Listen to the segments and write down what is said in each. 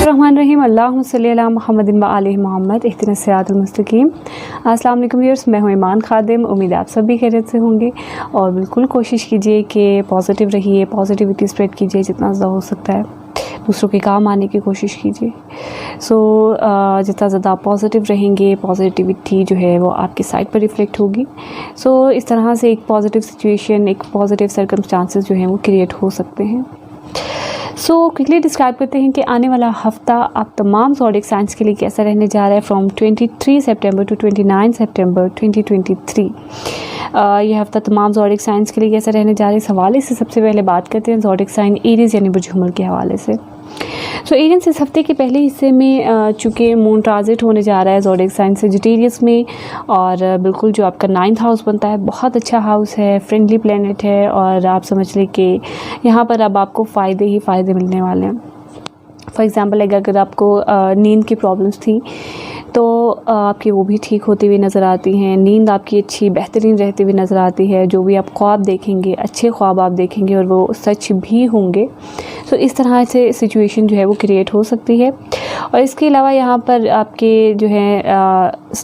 रहमानिर्रहीम अल्लाहुम्मा सल्ली अला मुहम्मदिन व आलि मोहम्मद इहदिनस सिरातुल मुस्तकीम। अस्सलाम वालेकुम व्यूअर्स, मैं हूँ ईमान खादिम। उम्मीद है आप सब भी खैरियत से होंगे और बिल्कुल कोशिश कीजिए कि पॉजिटिव रहिए, पॉजिटिविटी स्प्रेड कीजिए जितना ज़्यादा हो सकता है, दूसरों के काम आने की कोशिश कीजिए। जितना ज़्यादा आप पॉजिटिव रहेंगे, पॉजिटिविटी जो है वो आपकी साइड पर रिफ्लेक्ट होगी। इस तरह से एक पॉजिटिव सिचुएशन, एक पॉजिटिव सर्कमस्टांसेस जो हैं वो क्रिएट हो सकते हैं। क्विकली डिस्क्राइब करते हैं कि आने वाला हफ़्ता आप तमाम ज़ोडिएक साइंस के लिए कैसा रहने जा रहा है फ्रॉम 23 सितंबर टू 29 सितंबर 2023। यह हफ़्ता तमाम ज़ोडिएक साइंस के लिए कैसा रहने जा रहा है, इस हवाले से सबसे पहले बात करते हैं ज़ोडिएक साइन एरीज़ यानी बुर्ज हुमल के हवाले से। एरियंस इस हफ्ते के पहले हिस्से में चूँकि मून ट्रांजिट होने जा रहा है ज़ोडिएक साइन सेजिटेरियस में, और बिल्कुल जो आपका 9th हाउस बनता है बहुत अच्छा हाउस है, फ्रेंडली प्लेनेट है, और आप समझ लें कि यहाँ पर अब आपको फ़ायदे ही फ़ायदे मिलने वाले हैं। फॉर एग्ज़ाम्पल अगर आपको नींद की प्रॉब्लम्स थी तो आपकी वो भी ठीक होती हुई नज़र आती हैं। नींद आपकी अच्छी बेहतरीन रहती हुई नज़र आती है। जो भी आप ख्वाब देखेंगे, अच्छे ख्वाब आप देखेंगे और वो सच भी होंगे। इस तरह से सिचुएशन जो है वो क्रिएट हो सकती है। और इसके अलावा यहाँ पर आपके जो है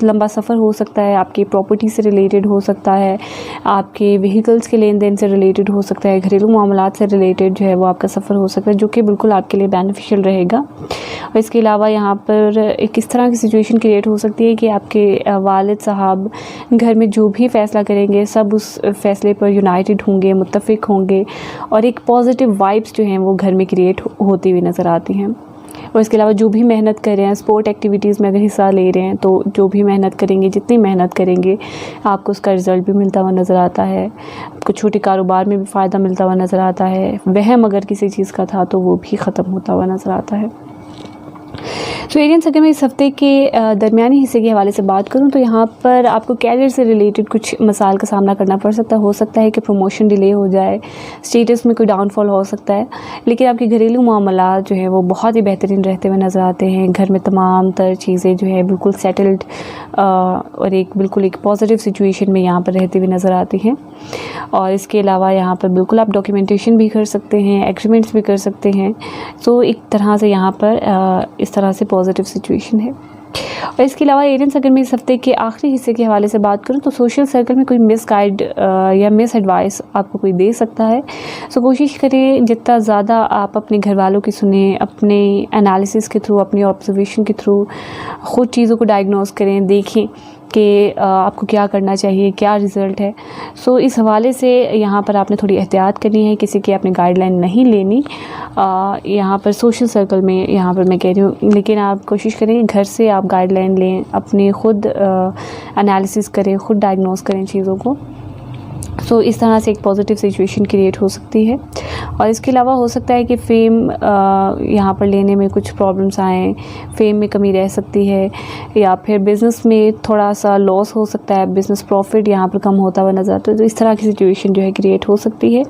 लंबा सफ़र हो सकता है, आपकी प्रॉपर्टी से रिलेटेड हो सकता है, आपके व्हीकल्स के लेन देन से रिलेटेड हो सकता है, घरेलू मामलात से रिलेटेड जो है वो आपका सफ़र हो सकता है, जो कि बिल्कुल आपके लिए बेनिफिशियल रहेगा। और इसके अलावा यहाँ पर एक इस तरह की सिचुएशन क्रिएट हो सकती है कि आपके वालिद साहब घर में जो भी फ़ैसला करेंगे सब उस फ़ैसले पर यूनाइटेड होंगे, मुत्तफ़िक होंगे, और एक पॉजिटिव वाइब्स जो हैं वो घर में क्रिएट होती हुई नज़र आती हैं। और इसके अलावा जो भी मेहनत कर रहे हैं, स्पोर्ट एक्टिविटीज़ में अगर हिस्सा ले रहे हैं तो जो भी मेहनत करेंगे, जितनी मेहनत करेंगे आपको उसका रिज़ल्ट भी मिलता हुआ नज़र आता है। आपको छोटे कारोबार में भी फ़ायदा मिलता हुआ नज़र आता है। वहम अगर किसी चीज़ का था तो वो भी ख़त्म होता हुआ नज़र आता है। एरियंस अगर मैं इस हफ़्ते के दरमियानी हिस्से के हवाले से बात करूं तो यहाँ पर आपको कैरियर से रिलेटेड कुछ मसाइल का सामना करना पड़ सकता है। हो सकता है कि प्रमोशन डिले हो जाए, स्टेटस में कोई डाउनफॉल हो सकता है, लेकिन आपके घरेलू मामलात जो है वो बहुत ही बेहतरीन रहते हुए नज़र आते हैं। घर में तमाम तर चीज़ें जो है बिल्कुल सेटल्ड और बिल्कुल एक पॉजिटिव सिचुएशन में यहाँ पर रहती हुई नज़र आती हैं। और इसके अलावा यहाँ पर बिल्कुल आप डॉक्यूमेंटेशन भी कर सकते हैं, एग्रीमेंट्स भी कर सकते हैं। एक तरह से यहाँ पर इस तरह से पॉजिटिव सिचुएशन है। और इसके अलावा एरियंस अगर मैं इस हफ्ते के आखिरी हिस्से के हवाले से बात करूं तो सोशल सर्कल में कोई मिस गाइड या मिस एडवाइस आपको कोई दे सकता है। कोशिश करें जितना ज़्यादा आप अपने घर वालों की सुने, अपने एनालिसिस के थ्रू, अपनी ऑब्जर्वेशन के थ्रू ख़ुद चीज़ों को डायग्नोस करें, देखें कि आपको क्या करना चाहिए, क्या रिज़ल्ट है। इस हवाले से यहाँ पर आपने थोड़ी एहतियात करनी है, किसी की आपने गाइडलाइन नहीं लेनी यहाँ पर सोशल सर्कल में, यहाँ पर मैं कह रही हूँ। लेकिन आप कोशिश करें घर से आप गाइडलाइन लें, अपने ख़ुद एनालिसिस करें, ख़ुद डायग्नोस करें चीज़ों को। इस तरह से एक पॉजिटिव सिचुएशन क्रिएट हो सकती है। और इसके अलावा हो सकता है कि फ़ेम यहाँ पर लेने में कुछ प्रॉब्लम्स आएँ, फ़ेम में कमी रह सकती है, या फिर बिज़नेस में थोड़ा सा लॉस हो सकता है, बिज़नेस प्रॉफिट यहाँ पर कम होता हुआ नज़र आता है। इस तरह की सिचुएशन जो है क्रिएट हो सकती है।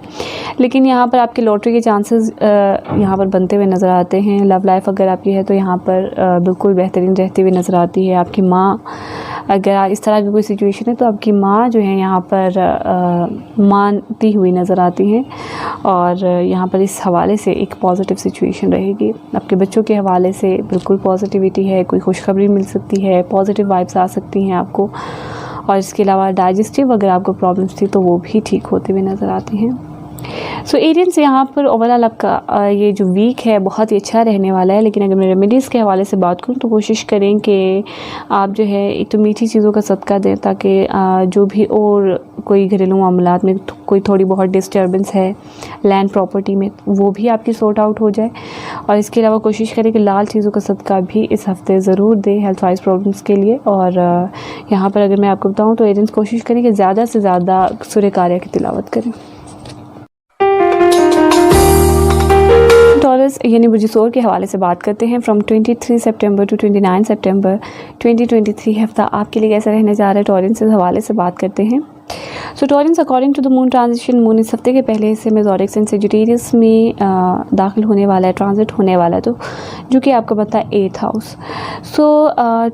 लेकिन यहाँ पर आपके लॉटरी के चांसेस यहाँ पर बनते हुए नज़र आते हैं। लव लाइफ अगर आपकी है तो यहाँ पर बिल्कुल बेहतरीन रहती हुई नज़र आती है। आपकी माँ, अगर इस तरह की कोई सिचुएशन है तो आपकी माँ जो है यहाँ पर मानती हुई नज़र आती हैं। और यहाँ पर इस हवाले से एक पॉजिटिव सिचुएशन रहेगी। आपके बच्चों के हवाले से बिल्कुल पॉजिटिविटी है, कोई खुशखबरी मिल सकती है, पॉजिटिव वाइब्स आ सकती हैं आपको। और इसके अलावा डाइजेस्टिव अगर आपको प्रॉब्लम्स थी तो वो भी ठीक होते हुए नज़र आती हैं। एरियंस यहाँ पर ओवरऑल आपका ये जो वीक है बहुत ही अच्छा रहने वाला है। लेकिन अगर मैं रेमेडीज़ के हवाले से बात करूँ तो कोशिश करें कि आप जो है एक तो मीठी चीज़ों का सदका दें, ताकि जो भी और कोई घरेलू मामलात में कोई थोड़ी बहुत डिस्टर्बेंस है लैंड प्रॉपर्टी में, वो भी आपकी सॉर्ट आउट हो जाए। और इसके अलावा कोशिश करें कि लाल चीज़ों का सदका भी इस हफ्ते ज़रूर दें हेल्थ वाइज प्रॉब्लम्स के लिए। और यहाँ पर अगर मैं आपको बताऊँ तो एरियंस कोशिश करें कि ज़्यादा से ज़्यादा सूर्य कार्य की तिलावत करें। टॉरस यानी बुर्ज सूर के हवाले से बात करते हैं फ्रॉम 23 सितंबर टू 29 सितंबर 2023 हफ्ता आपके लिए कैसा रहने जा रहा है, टॉरेंस से हवाले से बात करते हैं। So Taureans, according to the moon transition, moon इस हफ्ते के पहले हिस्से में ज़ोडिक साइन सेजिटेरियस में दाखिल होने वाला है, ट्रांजिट होने वाला है, तो जो कि आपका बनता है 8th हाउस। सो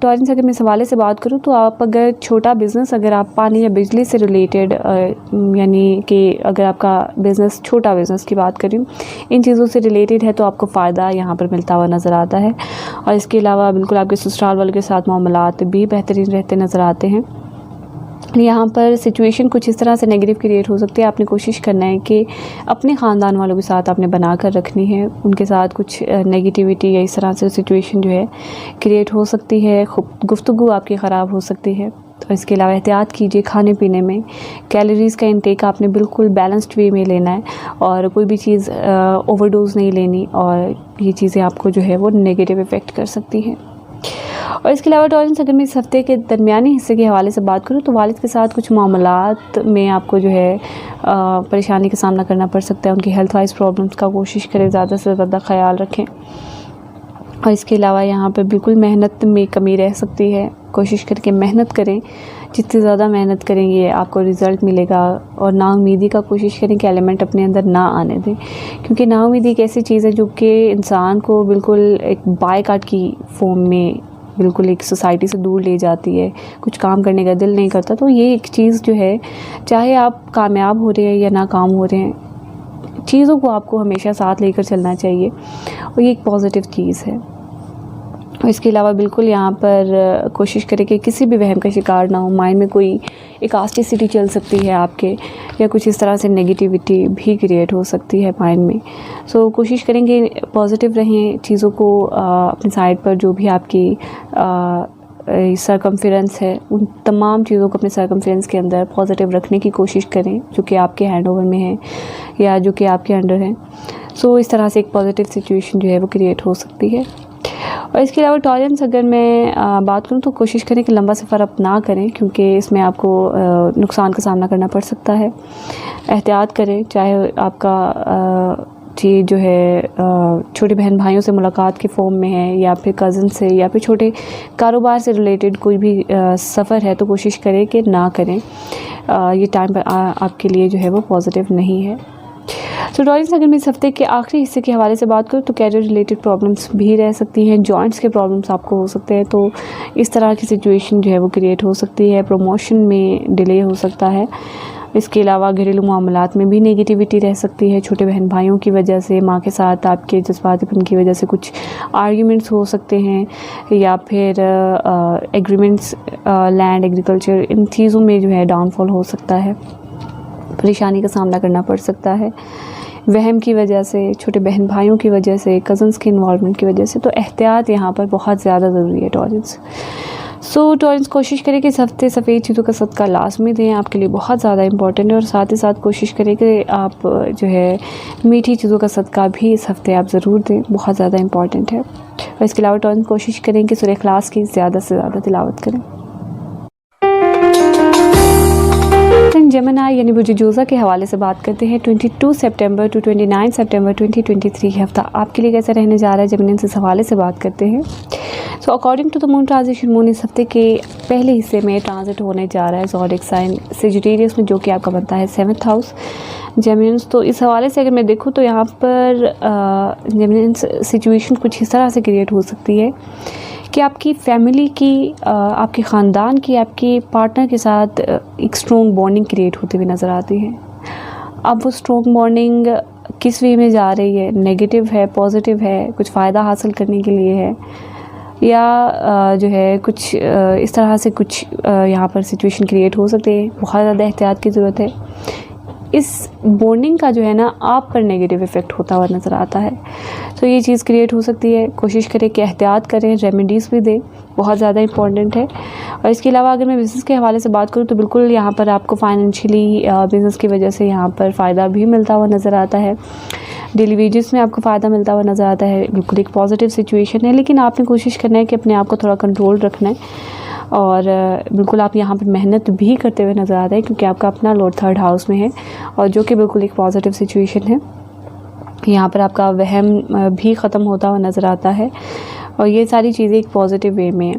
टॉरेंस, अगर मैं इस हवाले से बात करूँ तो आप अगर छोटा बिज़नेस, अगर आप पानी या बिजली से रिलेटेड, यानी कि अगर आपका बिज़नेस छोटा बिज़नेस की बात करूँ, इन चीज़ों से रिलेटेड है तो आपको फ़ायदा यहाँ पर मिलता हुआ नज़र आता है। और इसके अलावा बिल्कुल आपके ससुराल वालों के साथ मामलात भी बेहतरीन रहते नज़र आते हैं। यहाँ पर सिचुएशन कुछ इस तरह से नेगेटिव क्रिएट हो सकती है। आपने कोशिश करना है कि अपने ख़ानदान वालों के साथ आपने बना कर रखनी है, उनके साथ कुछ नेगेटिविटी या इस तरह से सिचुएशन जो है क्रिएट हो सकती है, गुफ्तगू आपकी ख़राब हो सकती है। तो इसके अलावा एहतियात कीजिए खाने पीने में, कैलोरीज़ का इंटेक आपने बिल्कुल बैलेंस्ड वे में लेना है और कोई भी चीज़ ओवरडोज नहीं लेनी, और ये चीज़ें आपको जो है वो नेगेटिव इफ़ेक्ट कर सकती हैं। और इसके अलावा टॉरेंस, अगर मैं इस हफ्ते के दरमियानी हिस्से के हवाले से बात करूँ तो वालिद के साथ कुछ मामलात में आपको जो है परेशानी का सामना करना पड़ सकता है। उनकी हेल्थ वाइज प्रॉब्लम्स का कोशिश करें ज़्यादा से ज़्यादा ख्याल रखें। और इसके अलावा यहाँ पर बिल्कुल मेहनत में कमी रह सकती है, कोशिश करके मेहनत करें, जितनी ज़्यादा मेहनत करेंगे आपको रिज़ल्ट मिलेगा। और नाउमीदी का कोशिश करें कि एलिमेंट अपने अंदर ना आने दें, क्योंकि नाउमीदी एक ऐसी चीज़ है जो कि इंसान को बिल्कुल एक बायकाट की फॉर्म में बिल्कुल एक सोसाइटी से दूर ले जाती है, कुछ काम करने का दिल नहीं करता। तो ये एक चीज़ जो है, चाहे आप कामयाब हो रहे हैं या नाकाम हो रहे हैं, चीज़ों को आपको हमेशा साथ लेकर चलना चाहिए और ये एक पॉजिटिव चीज़ है। और इसके अलावा बिल्कुल यहाँ पर कोशिश करें कि किसी भी वहम का शिकार ना हो। माइंड में कोई एक आस्टिसिटी चल सकती है आपके, या कुछ इस तरह से नेगेटिविटी भी क्रिएट हो सकती है माइंड में। सो कोशिश करेंगे पॉजिटिव रहें, चीज़ों को अपनी साइड पर जो भी आपकी सरकमफेरेंस है, उन तमाम चीज़ों को अपने सरकमफेरेंस के अंदर पॉजिटिव रखने की कोशिश करें, जो कि आपके हैंड ओवर में है या जो कि आपके अंडर है। सो इस तरह से एक पॉजिटिव सिचुएशन जो है वो क्रिएट हो सकती है। और इसके अलावा टॉलेरेंस, अगर मैं बात करूं तो कोशिश करें कि लंबा सफ़र आप ना करें, क्योंकि इसमें आपको नुकसान का सामना करना पड़ सकता है। एहतियात करें, चाहे आपका चीज़ जो है छोटे बहन भाइयों से मुलाकात के फॉर्म में है, या फिर कज़न से, या फिर छोटे कारोबार से रिलेटेड कोई भी सफ़र है, तो कोशिश करें कि ना करें। ये टाइम पर आपके लिए जो है वो पॉजिटिव नहीं है। तो टॉरेंस, अगर मैं इस हफ्ते के आखिरी हिस्से के हवाले से बात करूँ तो कैरियर रिलेटेड प्रॉब्लम्स भी रह सकती हैं, जॉइंट्स के प्रॉब्लम्स आपको हो सकते हैं। तो इस तरह की सिचुएशन जो है वो क्रिएट हो सकती है। प्रमोशन में डिले हो सकता है। इसके अलावा घरेलू मामलात में भी नेगेटिविटी रह सकती है। छोटे बहन भाइयों की वजह से, माँ के साथ आपके जज्बातीपन की वजह से कुछ आर्ग्यूमेंट्स हो सकते हैं, या फिर एग्रीमेंट्स, लैंड, एग्रीकल्चर, इन चीज़ों में जो है डाउनफॉल हो सकता है, परेशानी का सामना करना पड़ सकता है वहम की वजह से, छोटे बहन भाइयों की वजह से, कज़न्स के इन्वॉल्वमेंट की वजह से। तो एहतियात यहाँ पर बहुत ज़्यादा ज़रूरी है टॉरेंस। सो टॉरेंस, कोशिश करें कि इस हफ्ते सफ़ेद चीज़ों का सदका लाजमी दें, आपके लिए बहुत ज़्यादा इंपॉर्टेंट है। और साथ ही साथ कोशिश करें कि आप जो है मीठी चीज़ों का सदका भी इस हफ्ते आप ज़रूर दें, बहुत ज़्यादा इंपॉर्टेंट है। और इसके अलावा टॉरेंस, कोशिश करें कि सूरह इखलास की ज़्यादा से ज़्यादा तिलावत करें। जेमिनी यानी बुर्ज के हवाले से बात करते हैं। 22 सितंबर टू 29 सितंबर 2023 हफ्ता आपके लिए कैसा रहने जा रहा है, जेमिनी इस हवाले से बात करते हैं। So according to the moon transition, moon इस हफ्ते के पहले हिस्से में ट्रांजिट होने जा रहा है ज़ोडिक साइन सेजिटेरियस में, जो कि आपका बनता है 7th हाउस जेमिनी। तो इस हवाले से अगर मैं देखूँ तो यहाँ पर जेमिनी सिचुएशन कुछ इस तरह से क्रिएट हो सकती है कि आपकी फैमिली की, आपके ख़ानदान की, आपके पार्टनर के साथ एक स्ट्रॉन्ग बॉन्डिंग क्रिएट होती हुई नज़र आती है। अब वो स्ट्रॉन्ग बॉन्डिंग किस वे में जा रही है, नेगेटिव है, पॉजिटिव है, कुछ फ़ायदा हासिल करने के लिए है, या जो है कुछ इस तरह से कुछ यहाँ पर सिचुएशन क्रिएट हो सकती है। बहुत ज़्यादा एहतियात की ज़रूरत है। इस बॉन्डिंग का जो है ना आप पर नेगेटिव इफ़ेक्ट होता हुआ नज़र आता है। तो ये चीज़ क्रिएट हो सकती है। कोशिश करें कि एहतियात करें, रेमेडीज़ भी दें, बहुत ज़्यादा इंपॉर्टेंट है। और इसके अलावा अगर मैं बिज़नेस के हवाले से बात करूँ तो बिल्कुल यहाँ पर आपको फाइनेंशियली बिज़नेस की वजह से यहाँ पर फ़ायदा भी मिलता हुआ नज़र आता है। डेली वेजेस में आपको फ़ायदा मिलता हुआ नज़र आता है। बिल्कुल एक पॉजिटिव सिचुएशन है, लेकिन आपने कोशिश करना है कि अपने आप को थोड़ा कंट्रोल रखना है। और बिल्कुल आप यहाँ पर मेहनत भी करते हुए नज़र आता है, क्योंकि आपका अपना लॉर्ड 3rd हाउस में है, और जो कि बिल्कुल एक पॉजिटिव सिचुएशन है। यहाँ पर आपका वहम भी ख़त्म होता हुआ नज़र आता है, और ये सारी चीज़ें एक पॉजिटिव वे में है।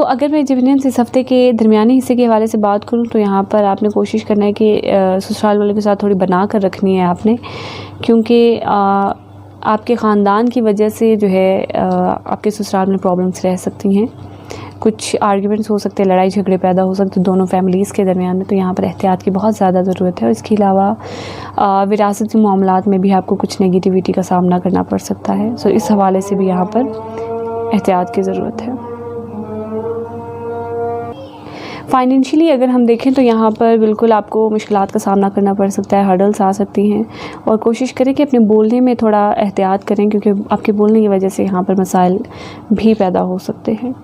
अगर मैं जेमिनियंस इस हफ़्ते के दरमियानी हिस्से के हवाले से बात करूँ तो यहाँ पर आपने कोशिश करना है कि ससुराल वालों के साथ थोड़ी बना कर रखनी है आपने, क्योंकि आपके ख़ानदान की वजह से जो है आपके ससुराल में प्रॉब्लम्स रह सकती हैं। कुछ आर्ग्यूमेंट्स हो सकते हैं, लड़ाई झगड़े पैदा हो सकते हैं दोनों फैमिलीज़ के दरमियान में, तो यहाँ पर एहतियात की बहुत ज़्यादा ज़रूरत है। और इसके अलावा विरासती मामलात में भी आपको कुछ नेगेटिविटी का सामना करना पड़ सकता है। इस हवाले से भी यहाँ पर एहतियात की ज़रूरत है। फाइनेंशियली अगर हम देखें तो यहाँ पर बिल्कुल आपको मुश्किलात का सामना करना पड़ सकता है, हर्डल्स आ सकती हैं, और कोशिश करें कि अपने बोलने में थोड़ा एहतियात करें, क्योंकि आपके बोलने की वजह से यहाँ पर मसाइल भी पैदा हो सकते हैं।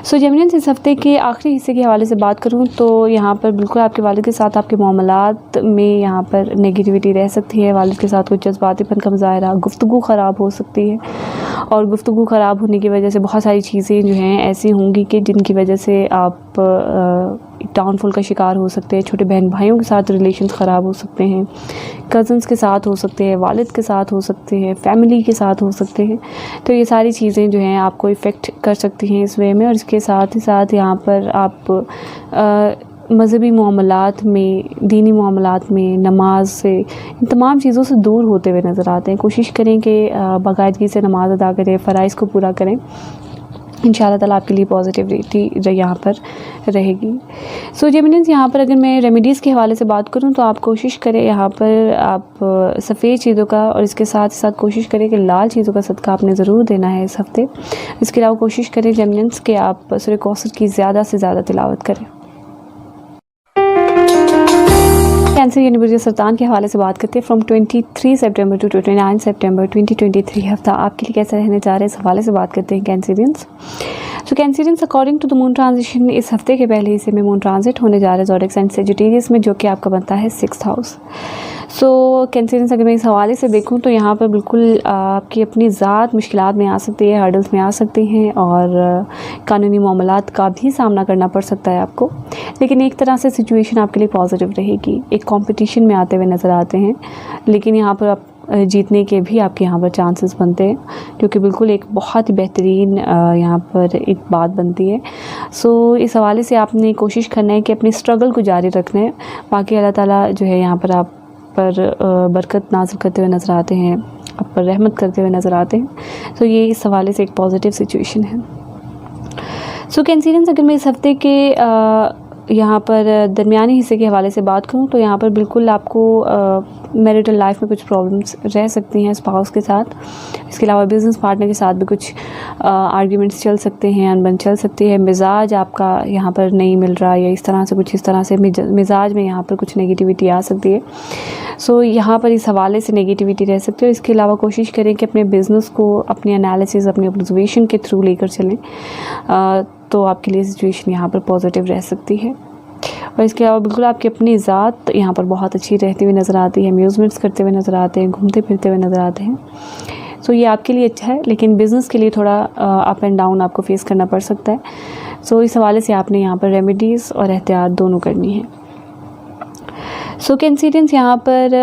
जेमिनियंस इस हफ़्ते के आखिरी हिस्से के हवाले से बात करूँ तो यहाँ पर बिल्कुल आपके वालिद के साथ आपके मामलात में यहाँ पर नेगेटिविटी रह सकती है। वालिद के साथ कुछ जज्बातीपन का मुज़ाहरा, गुफ्तगू ख़राब हो सकती है, और गुफ्तगू ख़राब होने की वजह से बहुत सारी चीज़ें जो हैं ऐसी होंगी कि जिनकी वजह से आप डाउनफॉल का शिकार हो सकते हैं। छोटे बहन भाइयों के साथ रिलेशंस ख़राब हो सकते हैं, कज़न्स के साथ हो सकते हैं, वालिद के साथ हो सकते हैं, फैमिली के साथ हो सकते हैं। तो ये सारी चीज़ें जो हैं आपको इफ़ेक्ट कर सकती हैं इस वे में। और इसके साथ ही साथ यहाँ पर आप मज़हबी मामलात में, दीनी मामलात में, नमाज से, इन तमाम चीज़ों से दूर होते हुए नज़र आते हैं। कोशिश करें कि बाकायदगी से नमाज अदा करें, फ़राइज़ को पूरा करें, इंशाअल्लाह ताला आपके लिए पॉजिटिविटी यहाँ पर रहेगी। जेमिनियंस यहाँ पर अगर मैं रेमेडीज़ के हवाले से बात करूँ तो आप कोशिश करें यहाँ पर आप सफ़ेद चीज़ों का, और इसके साथ ही साथ कोशिश करें कि लाल चीज़ों का सदका आपने ज़रूर देना है इस हफ़्ते। इसके अलावा कोशिश करें जेमिनियंस कि आप सूरह कौसर की ज़्यादा से ज़्यादा तिलावत करें। कैंसर यूनिवर्सिटी सरतान के हवाले से बात करते हैं। फ्रॉम 23 सितंबर टू 29 सितंबर 2023 हफ्ता आपके लिए कैसा रहने जा रहा है, इस हवाले से बात करते हैं Cancerians. Cancerians according to the moon transition इस हफ्ते के पहले हिस्से में मून ट्रांजिट होने जा रहा है ज़ोडिएक साइन सजिटेरियस में, जो कि आपका बनता है 6th हाउस। कैंसरियंस अगर मैं इस हवाले से देखूं तो यहाँ पर बिल्कुल आपकी अपनी ज़ात मुश्किलात में आ सकती है, हर्डल्स में आ सकती हैं, और कानूनी मामलात का भी सामना करना पड़ सकता है आपको। लेकिन एक तरह से सिचुएशन आपके लिए पॉजिटिव रहेगी। एक कंपटीशन में आते हुए नज़र आते हैं, लेकिन यहाँ पर आप जीतने के भी आपके यहाँ पर चांसेस बनते हैं, क्योंकि बिल्कुल एक बहुत ही बेहतरीन यहाँ पर एक बात बनती है। इस हवाले से आपने कोशिश करना है कि अपने स्ट्रगल को जारी रखना है। बाकी अल्लाह ताला जो है यहाँ पर आप पर बरकत नाज़िल करते हुए नज़र आते हैं, आप पर रहमत करते हुए नज़र आते हैं। ये इस हवाले से एक पॉजिटिव सिचुएशन है। कैंसरियंस अगर मैं इस हफ़्ते के यहाँ पर दरमियानी हिस्से के हवाले से बात करूँ तो यहाँ पर बिल्कुल आपको मैरिटल लाइफ में कुछ प्रॉब्लम्स रह सकती हैं स्पाउस के साथ। इसके अलावा बिज़नेस पार्टनर के साथ भी कुछ आर्ग्यूमेंट्स चल सकते हैं, अनबन चल सकती है। मिजाज आपका यहाँ पर नहीं मिल रहा, या इस तरह से मिजाज में यहाँ पर कुछ नेगेटिविटी आ सकती है। यहाँ पर इस हवाले से नेगेटिविटी रह सकती है। इसके अलावा कोशिश करें कि अपने बिज़नेस को अपनी एनालिसिस, अपनी ऑब्जर्वेशन के थ्रू लेकर चलें, तो आपके लिए सिचुएशन यहाँ पर पॉजिटिव रह सकती है। और इसके अलावा बिल्कुल आपकी अपनी ज़ात यहाँ पर बहुत अच्छी रहती हुई नज़र आती है, अम्यूज़मेंट्स करते हुए नज़र आते हैं, घूमते फिरते हुए नज़र आते हैं। ये आपके लिए अच्छा है, लेकिन बिज़नेस के लिए थोड़ा अप एंड डाउन आपको फेस करना पड़ सकता है। इस हवाले से आपने यहाँ पर रेमेडीज़ और एहतियात दोनों करनी है। कैंसरियंस यहाँ पर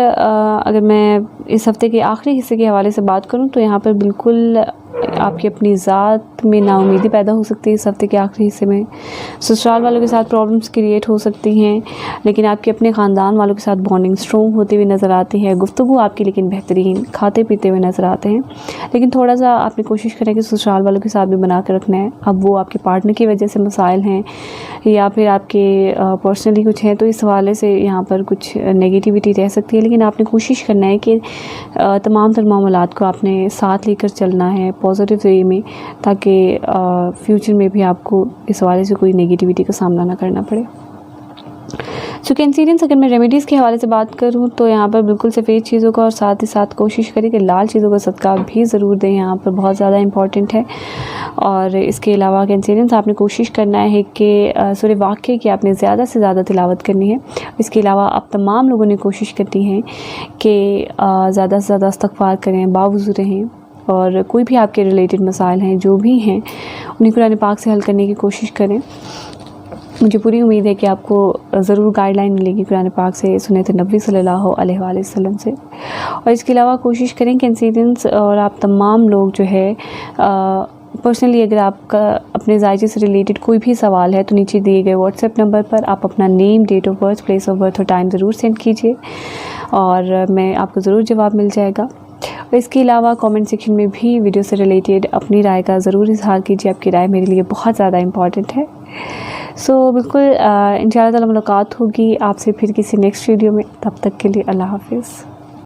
अगर मैं इस हफ़्ते के आखिरी हिस्से के हवाले से बात करूँ तो यहाँ पर बिल्कुल आपकी अपनी ज़ात में नाउमीदी पैदा हो सकती है। इस हफ़्ते के आखिरी हिस्से में ससुराल वालों के साथ प्रॉब्लम्स क्रिएट हो सकती हैं, लेकिन आपके अपने ख़ानदान वालों के साथ बॉन्डिंग स्ट्रॉन्ग होती हुई नज़र आती है। गुफ्तगू आपकी लेकिन बेहतरीन, खाते पीते हुए नज़र आते हैं, लेकिन थोड़ा सा आपने कोशिश करें कि ससुराल वालों के साथ भी बना कर रखना है। अब वो आपके पार्टनर की वजह से मसाइल हैं या फिर आपके पर्सनली कुछ हैं, तो इस हवाले से यहाँ पर कुछ नेगेटिविटी रह सकती है। लेकिन आपने कोशिश करना है कि तमाम तर मामलात को आपने साथ लेकर चलना है पॉजिटिव वे में, ताकि फ्यूचर में भी आपको इस हवाले से कोई नेगेटिविटी का सामना ना करना पड़े। कैंसरियंस अगर मैं रेमेडीज़ के हवाले से बात करूँ तो यहाँ पर बिल्कुल सफ़ेद चीज़ों का, और साथ ही साथ कोशिश करें कि लाल चीज़ों का सदका भी ज़रूर दें, यहाँ पर बहुत ज़्यादा इंपॉर्टेंट है। और इसके अलावा कैंसरियंस आपने कोशिश करना है कि सूरह वाक़िया की आपने ज़्यादा से ज़्यादा तिलावत करनी है। इसके अलावा आप तमाम लोगों ने कोशिश करनी है कि ज़्यादा से ज़्यादा इस्तग़फ़ार करें, बावज़ू रहें, और कोई भी आपके रिलेटेड मसाइल हैं जो भी हैं उन्हें कुरान पाक से हल करने की कोशिश करें। मुझे पूरी उम्मीद है कि आपको ज़रूर गाइडलाइन मिलेगी कुरान पाक से, सुन्नत नबी सल्लल्लाहु अलैहि वसल्लम से। और इसके अलावा कोशिश करें कैंसरियंस और आप तमाम लोग जो है पर्सनली अगर आपका अपने जायजे से रिलेटेड कोई भी सवाल है तो नीचे दिए गए व्हाट्सएप नंबर पर आप अपना name, date of birth, place of birth और टाइम ज़रूर सेंड कीजिए और मैं आपको ज़रूर जवाब मिल जाएगा। और इसके अलावा कमेंट सेक्शन में भी वीडियो से रिलेटेड अपनी राय का ज़रूर इजहार कीजिए। आपकी राय मेरे लिए बहुत ज़्यादा इम्पॉर्टेंट है। सो बिल्कुल इंशाअल्लाह ताला मुलाकात होगी आपसे फिर किसी नेक्स्ट वीडियो में। तब तक के लिए अल्लाह हाफिज़।